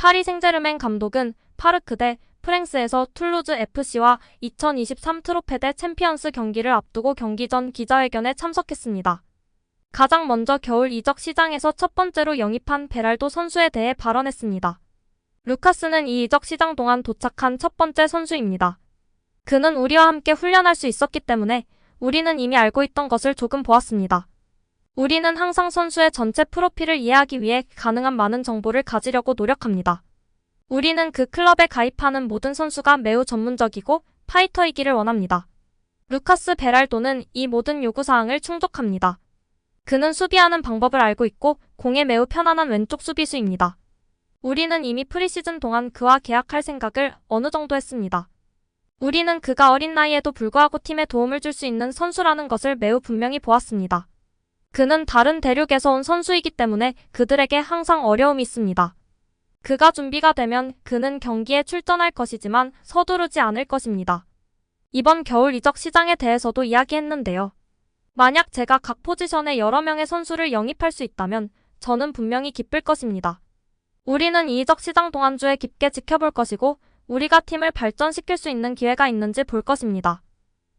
파리 생제르맹 감독은 파르크 대 프랭스에서 툴루즈 FC와 2023 트로페 대 챔피언스 경기를 앞두고 경기 전 기자회견에 참석했습니다. 가장 먼저 겨울 이적 시장에서 첫 번째로 영입한 베랄도 선수에 대해 발언했습니다. 루카스는 이 이적 시장 동안 도착한 첫 번째 선수입니다. 그는 우리와 함께 훈련할 수 있었기 때문에 우리는 이미 알고 있던 것을 조금 보았습니다. 우리는 항상 선수의 전체 프로필을 이해하기 위해 가능한 많은 정보를 가지려고 노력합니다. 우리는 그 클럽에 가입하는 모든 선수가 매우 전문적이고 파이터이기를 원합니다. 루카스 베랄도는 이 모든 요구사항을 충족합니다. 그는 수비하는 방법을 알고 있고 공에 매우 편안한 왼쪽 수비수입니다. 우리는 이미 프리시즌 동안 그와 계약할 생각을 어느 정도 했습니다. 우리는 그가 어린 나이에도 불구하고 팀에 도움을 줄 수 있는 선수라는 것을 매우 분명히 보았습니다. 그는 다른 대륙에서 온 선수이기 때문에 그들에게 항상 어려움이 있습니다. 그가 준비가 되면 그는 경기에 출전할 것이지만 서두르지 않을 것입니다. 이번 겨울 이적 시장에 대해서도 이야기했는데요. 만약 제가 각 포지션에 여러 명의 선수를 영입할 수 있다면 저는 분명히 기쁠 것입니다. 우리는 이 이적 시장 동안주에 깊게 지켜볼 것이고 우리가 팀을 발전시킬 수 있는 기회가 있는지 볼 것입니다.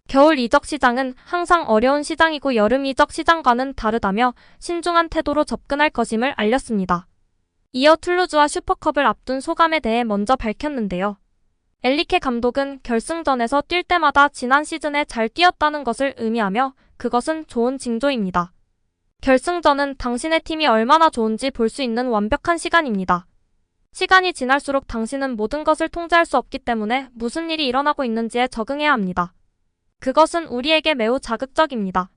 겨울 이적 시장은 항상 어려운 시장이고 여름 이적 시장과는 다르다며 신중한 태도로 접근할 것임을 알렸습니다. 이어 툴루즈와 슈퍼컵을 앞둔 소감에 대해 먼저 밝혔는데요. 엘리케 감독은 결승전에서 뛸 때마다 지난 시즌에 잘 뛰었다는 것을 의미하며 그것은 좋은 징조입니다. 결승전은 당신의 팀이 얼마나 좋은지 볼 수 있는 완벽한 시간입니다. 시간이 지날수록 당신은 모든 것을 통제할 수 없기 때문에 무슨 일이 일어나고 있는지에 적응해야 합니다. 그것은 우리에게 매우 자극적입니다.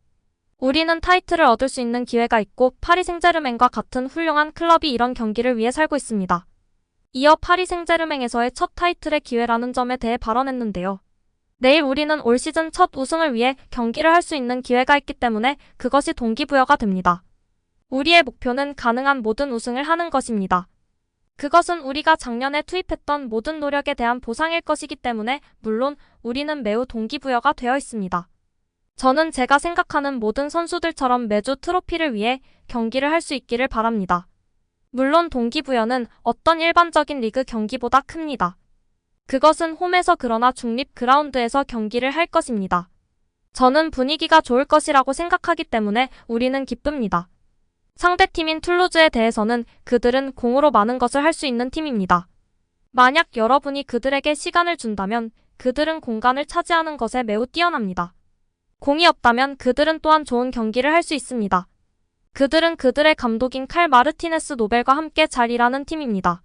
우리는 타이틀을 얻을 수 있는 기회가 있고 파리 생제르맹과 같은 훌륭한 클럽이 이런 경기를 위해 살고 있습니다. 이어 파리 생제르맹에서의 첫 타이틀의 기회라는 점에 대해 발언했는데요. 내일 우리는 올 시즌 첫 우승을 위해 경기를 할 수 있는 기회가 있기 때문에 그것이 동기부여가 됩니다. 우리의 목표는 가능한 모든 우승을 하는 것입니다. 그것은 우리가 작년에 투입했던 모든 노력에 대한 보상일 것이기 때문에 물론 우리는 매우 동기부여가 되어 있습니다. 저는 제가 생각하는 모든 선수들처럼 매주 트로피를 위해 경기를 할 수 있기를 바랍니다. 물론 동기부여는 어떤 일반적인 리그 경기보다 큽니다. 그것은 홈에서 그러나 중립 그라운드에서 경기를 할 것입니다. 저는 분위기가 좋을 것이라고 생각하기 때문에 우리는 기쁩니다. 상대팀인 툴루즈에 대해서는 그들은 공으로 많은 것을 할 수 있는 팀입니다. 만약 여러분이 그들에게 시간을 준다면 그들은 공간을 차지하는 것에 매우 뛰어납니다. 공이 없다면 그들은 또한 좋은 경기를 할 수 있습니다. 그들은 그들의 감독인 칼 마르티네스 노벨과 함께 잘 일하는 팀입니다.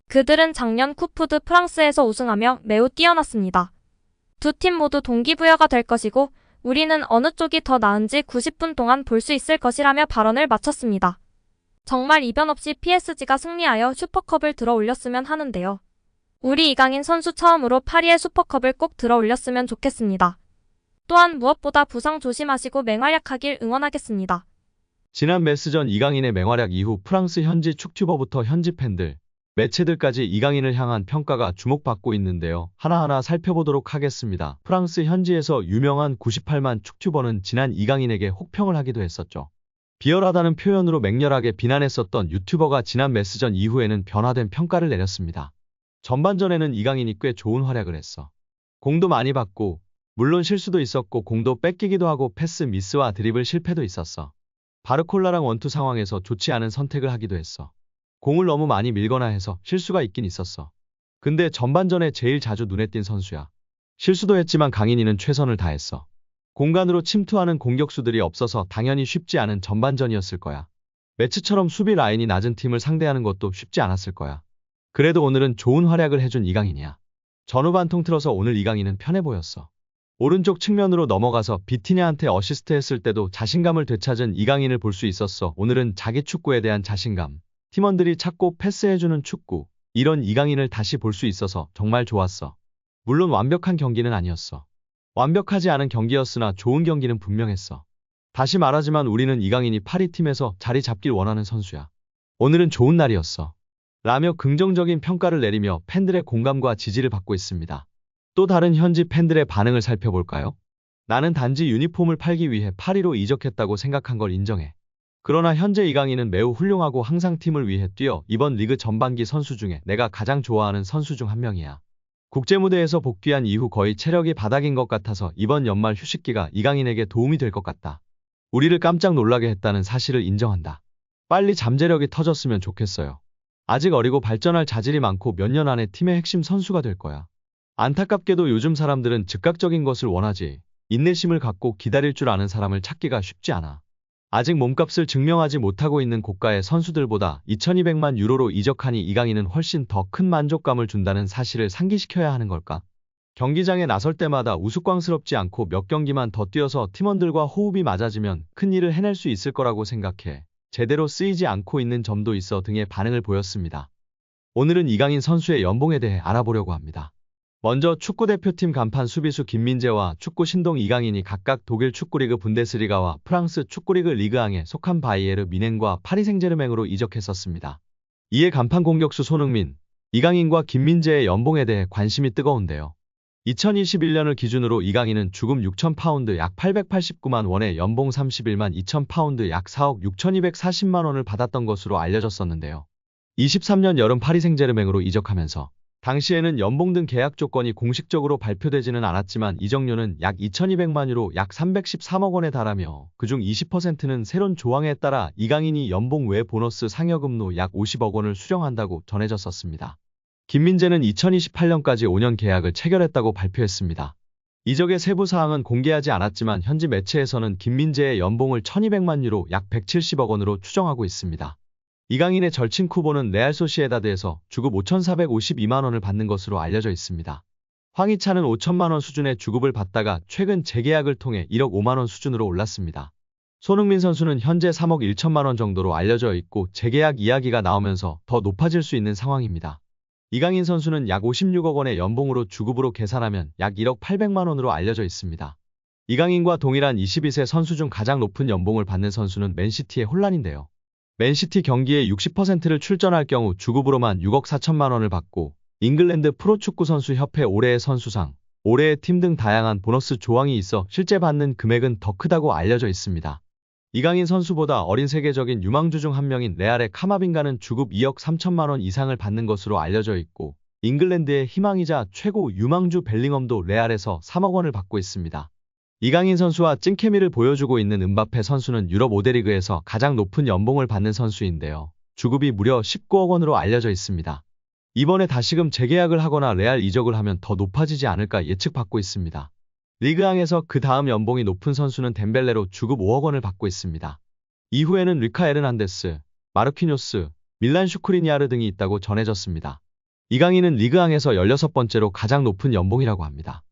그들은 작년 쿠프 드 프랑스에서 우승하며 매우 뛰어났습니다. 두 팀 모두 동기부여가 될 것이고 우리는 어느 쪽이 더 나은지 90분 동안 볼 수 있을 것이라며 발언을 마쳤습니다. 정말 이변 없이 PSG가 승리하여 슈퍼컵을 들어 올렸으면 하는데요. 우리 이강인 선수 처음으로 파리의 슈퍼컵을 꼭 들어 올렸으면 좋겠습니다. 또한 무엇보다 부상 조심하시고 맹활약하길 응원하겠습니다. 지난 메스전 이강인의 맹활약 이후 프랑스 현지 축튜버부터 현지 팬들, 매체들까지 이강인을 향한 평가가 주목받고 있는데요. 하나하나 살펴보도록 하겠습니다. 프랑스 현지에서 유명한 98만 축튜버는 지난 이강인에게 혹평을 하기도 했었죠. 비열하다는 표현으로 맹렬하게 비난했었던 유튜버가 지난 메스전 이후에는 변화된 평가를 내렸습니다. 전반전에는 이강인이 꽤 좋은 활약을 했어. 공도 많이 받고 물론 실수도 있었고 공도 뺏기기도 하고 패스 미스와 드리블 실패도 있었어. 바르콜라랑 원투 상황에서 좋지 않은 선택을 하기도 했어. 공을 너무 많이 밀거나 해서 실수가 있긴 있었어. 근데 전반전에 제일 자주 눈에 띈 선수야. 실수도 했지만 강인이는 최선을 다했어. 공간으로 침투하는 공격수들이 없어서 당연히 쉽지 않은 전반전이었을 거야. 매치처럼 수비 라인이 낮은 팀을 상대하는 것도 쉽지 않았을 거야. 그래도 오늘은 좋은 활약을 해준 이강인이야. 전후반 통틀어서 오늘 이강인은 편해 보였어. 오른쪽 측면으로 넘어가서 비티냐한테 어시스트 했을 때도 자신감을 되찾은 이강인을 볼 수 있었어. 오늘은 자기 축구에 대한 자신감, 팀원들이 찾고 패스해주는 축구, 이런 이강인을 다시 볼 수 있어서 정말 좋았어. 물론 완벽한 경기는 아니었어. 완벽하지 않은 경기였으나 좋은 경기는 분명했어. 다시 말하지만 우리는 이강인이 파리 팀에서 자리 잡길 원하는 선수야. 오늘은 좋은 날이었어. 라며 긍정적인 평가를 내리며 팬들의 공감과 지지를 받고 있습니다. 또 다른 현지 팬들의 반응을 살펴볼까요? 나는 단지 유니폼을 팔기 위해 파리로 이적했다고 생각한 걸 인정해. 그러나 현재 이강인은 매우 훌륭하고 항상 팀을 위해 뛰어 이번 리그 전반기 선수 중에 내가 가장 좋아하는 선수 중 한 명이야. 국제무대에서 복귀한 이후 거의 체력이 바닥인 것 같아서 이번 연말 휴식기가 이강인에게 도움이 될 것 같다. 우리를 깜짝 놀라게 했다는 사실을 인정한다. 빨리 잠재력이 터졌으면 좋겠어요. 아직 어리고 발전할 자질이 많고 몇 년 안에 팀의 핵심 선수가 될 거야. 안타깝게도 요즘 사람들은 즉각적인 것을 원하지 인내심을 갖고 기다릴 줄 아는 사람을 찾기가 쉽지 않아. 아직 몸값을 증명하지 못하고 있는 고가의 선수들보다 2200만 유로로 이적하니 이강인은 훨씬 더 큰 만족감을 준다는 사실을 상기시켜야 하는 걸까? 경기장에 나설 때마다 우스꽝스럽지 않고 몇 경기만 더 뛰어서 팀원들과 호흡이 맞아지면 큰 일을 해낼 수 있을 거라고 생각해. 제대로 쓰이지 않고 있는 점도 있어 등의 반응을 보였습니다. 오늘은 이강인 선수의 연봉에 대해 알아보려고 합니다. 먼저 축구대표팀 간판 수비수 김민재와 축구 신동 이강인이 각각 독일 축구리그 분데스리가와 프랑스 축구리그 리그앙에 속한 바이에르 뮌헨과 파리 생제르맹으로 이적했었습니다. 이에 간판 공격수 손흥민, 이강인과 김민재의 연봉에 대해 관심이 뜨거운데요. 2021년을 기준으로 이강인은 주금 6천 파운드 약 889만 원에 연봉 31만 2천 파운드 약 4억 6,240만 원을 받았던 것으로 알려졌었는데요. 23년 여름 파리 생제르맹으로 이적하면서 당시에는 연봉 등 계약 조건이 공식적으로 발표되지는 않았지만 이적료는 약 2,200만 유로 약 313억 원에 달하며 그중 20%는 새로운 조항에 따라 이강인이 연봉 외 보너스 상여금로 약 50억 원을 수령한다고 전해졌었습니다. 김민재는 2028년까지 5년 계약을 체결했다고 발표했습니다. 이적의 세부 사항은 공개하지 않았지만 현지 매체에서는 김민재의 연봉을 1,200만 유로 약 170억 원으로 추정하고 있습니다. 이강인의 절친 쿠보는 레알 소시에다드에서 주급 5,452만 원을 받는 것으로 알려져 있습니다. 황희찬은 5천만 원 수준의 주급을 받다가 최근 재계약을 통해 1억 5만 원 수준으로 올랐습니다. 손흥민 선수는 현재 3억 1천만 원 정도로 알려져 있고 재계약 이야기가 나오면서 더 높아질 수 있는 상황입니다. 이강인 선수는 약 56억 원의 연봉으로 주급으로 계산하면 약 1억 800만 원으로 알려져 있습니다. 이강인과 동일한 22세 선수 중 가장 높은 연봉을 받는 선수는 맨시티의 혼란인데요. 맨시티 경기에 60%를 출전할 경우 주급으로만 6억 4천만 원을 받고 잉글랜드 프로축구 선수 협회 올해의 선수상, 올해의 팀 등 다양한 보너스 조항이 있어 실제 받는 금액은 더 크다고 알려져 있습니다. 이강인 선수보다 어린 세계적인 유망주 중 한 명인 레알의 카마빈가는 주급 2억 3천만 원 이상을 받는 것으로 알려져 있고 잉글랜드의 희망이자 최고 유망주 벨링엄도 레알에서 3억 원을 받고 있습니다. 이강인 선수와 찐케미를 보여주고 있는 음바페 선수는 유럽 5대 리그에서 가장 높은 연봉을 받는 선수인데요. 주급이 무려 19억 원으로 알려져 있습니다. 이번에 다시금 재계약을 하거나 레알 이적을 하면 더 높아지지 않을까 예측받고 있습니다. 리그앙에서 그 다음 연봉이 높은 선수는 덴벨레로 주급 5억 원을 받고 있습니다. 이후에는 리카 에르난데스, 마르퀴뇨스, 밀란 슈크리니아르 등이 있다고 전해졌습니다. 이강인은 리그앙에서 16번째로 가장 높은 연봉이라고 합니다.